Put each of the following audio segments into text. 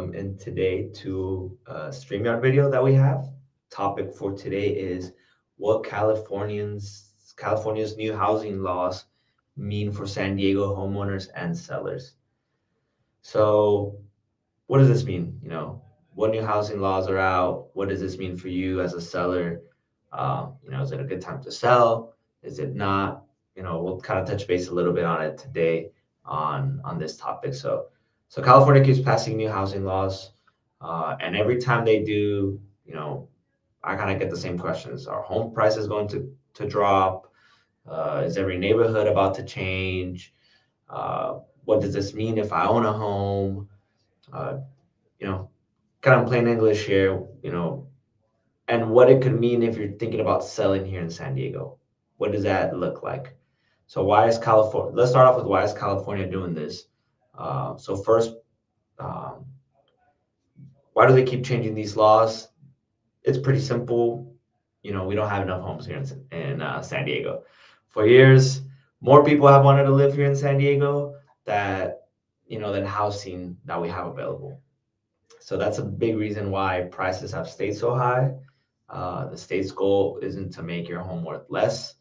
welcome in today to a StreamYard video that we have. Topic for today is what California's new housing laws mean for San Diego homeowners and sellers. So, what does this mean? What new housing laws are out? What does this mean for you as a seller? Is it a good time to sell? Is it not? We'll kind of touch base a little bit on it today on this topic. So California keeps passing new housing laws, and every time they do, I kind of get the same questions: Are home prices going to drop? Is every neighborhood about to change? What does this mean if I own a home? Uh, you know, Kind of plain English here. And what it could mean if you're thinking about selling here in San Diego. What does that look like? So why is California? Let's start off with why is California doing this? So first, um, why do they keep changing these laws? It's pretty simple. We don't have enough homes here in San Diego. For years, more people have wanted to live here in San Diego than housing that we have available. So that's a big reason why prices have stayed so high. The state's goal isn't to make your home worth less,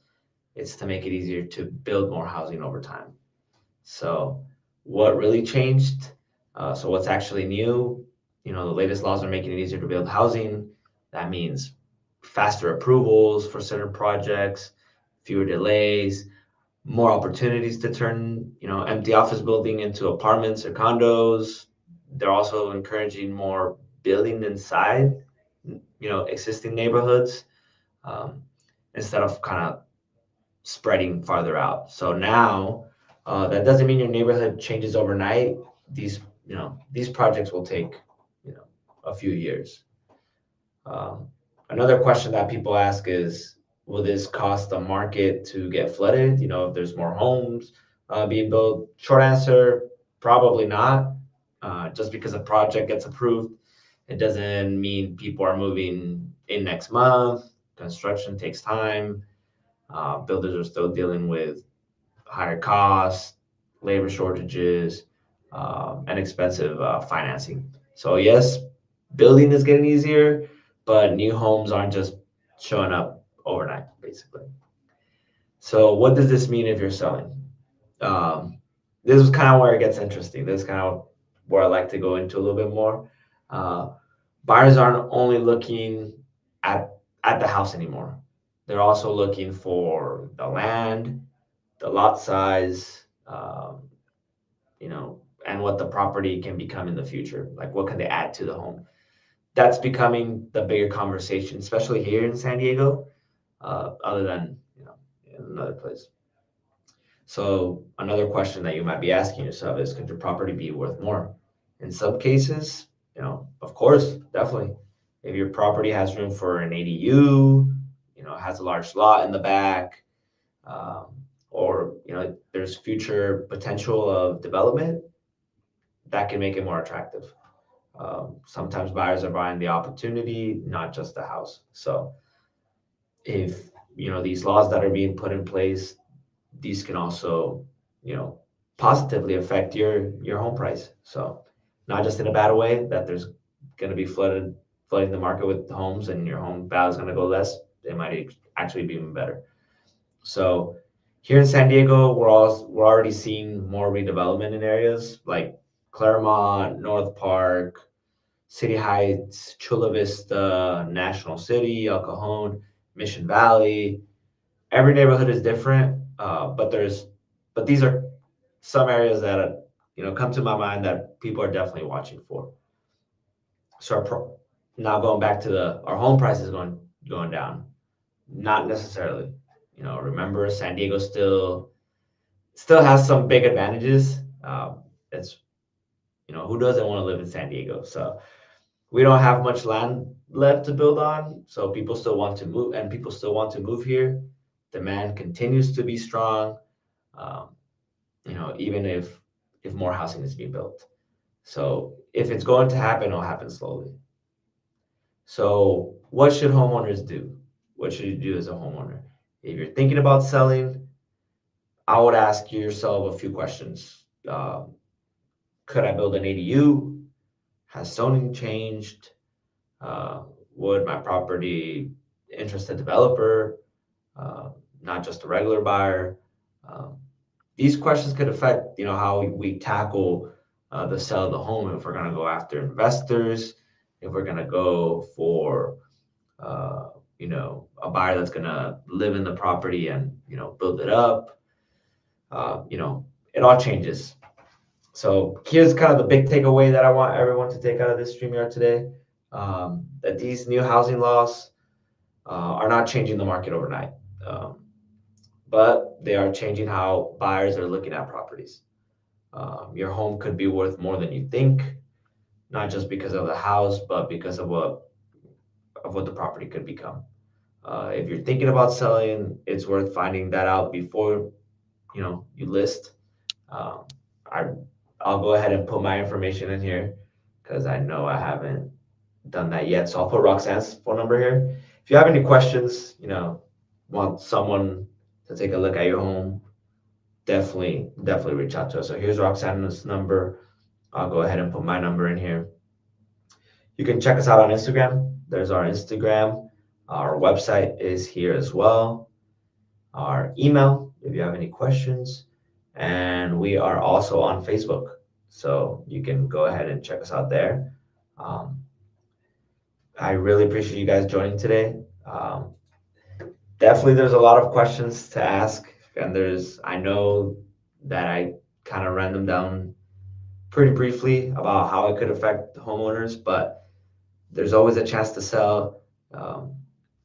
it's to make it easier to build more housing over time. So, what really changed? So, what's actually new? The latest laws are making it easier to build housing. That means faster approvals for certain projects, fewer delays, more opportunities to turn, empty office building into apartments or condos. They're also encouraging more building inside, existing neighborhoods, um, instead of kind of spreading farther out. So now, that doesn't mean your neighborhood changes overnight. These projects will take, you know, a few years. Um, Another question that people ask is, will this cost the market to get flooded? If there's more homes being built? Short answer, probably not. Just because a project gets approved, it doesn't mean people are moving in next month. Construction takes time. Builders are still dealing with higher costs, labor shortages, and expensive financing. So yes, building is getting easier, but new homes aren't just showing up overnight, basically. So what does this mean if you're selling? Um, this is kind of where it gets interesting. This is kind of where I like to go into a little bit more. Uh, Buyers aren't only looking at at the house anymore. They're also looking for the land, the lot size, and what the property can become in the future. Like, what can they add to the home? That's becoming the bigger conversation, especially here in San Diego, other than in another place. So another question that you might be asking yourself is, could your property be worth more? In some cases, of course, definitely. If your property has room for an ADU, has a large lot in the back, um, or there's future potential of development, that can make it more attractive. Sometimes buyers are buying the opportunity, not just the house. So if these laws that are being put in place, these can also you know positively affect your home price. So not just in a bad way that there's going to be flooding the market with homes and your home value is going to go less. It might actually be even better. So here in San Diego, we're already seeing more redevelopment in areas like Claremont, North Park, City Heights, Chula Vista, National City, El Cajon, Mission Valley. Every neighborhood is different, but these are some areas that come to my mind that people are definitely watching for. So now going back to our home prices going down, not necessarily. Remember, San Diego still has some big advantages. It's who doesn't want to live in San Diego? So we don't have much land left to build on, so people still want to move, and people still want to move here. Demand continues to be strong, um, even if more housing is being built. So if it's going to happen, it'll happen slowly. So what should homeowners do? What should you do as a homeowner? If you're thinking about selling, I would ask yourself a few questions. Could I build an ADU? Has zoning changed? Would my property interest a developer, uh, not just a regular buyer? Um, these questions could affect, how we tackle the sale of the home. If we're going to go after investors, if we're going to go for, uh, a buyer that's going to live in the property and, build it up. It all changes. So here's kind of the big takeaway that I want everyone to take out of this StreamYard today, that these new housing laws are not changing the market overnight, but they are changing how buyers are looking at properties. Your home could be worth more than you think, not just because of the house, but because of what the property could become. If you're thinking about selling, it's worth finding that out before you list. Um, I I'll go ahead and put my information in here because I know I haven't done that yet. So I'll put Roxanne's phone number here. If you have any questions, want someone to take a look at your home, definitely reach out to us. So here's Roxanne's number. I'll go ahead and put my number in here. You can check us out on Instagram. There's our Instagram. Our website is here as well. Our email, if you have any questions. And we are also on Facebook. So you can go ahead and check us out there. Um, I really appreciate you guys joining today. Definitely, there's a lot of questions to ask. And I know that I kind of ran them down pretty briefly about how it could affect homeowners, but there's always a chance to sell. Um,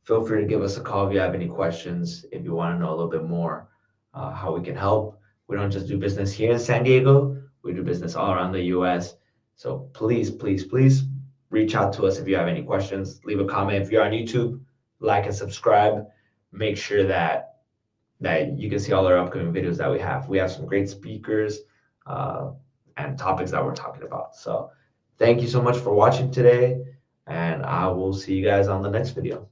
Feel free to give us a call if you have any questions, if you want to know a little bit more how we can help. We don't just do business here in San Diego, we do business all around the US. So please reach out to us if you have any questions. Leave a comment. If you're on YouTube, like and subscribe. Make sure that you can see all our upcoming videos that we have. We have some great speakers uh, and topics that we're talking about. So thank you so much for watching today, and I will see you guys on the next video.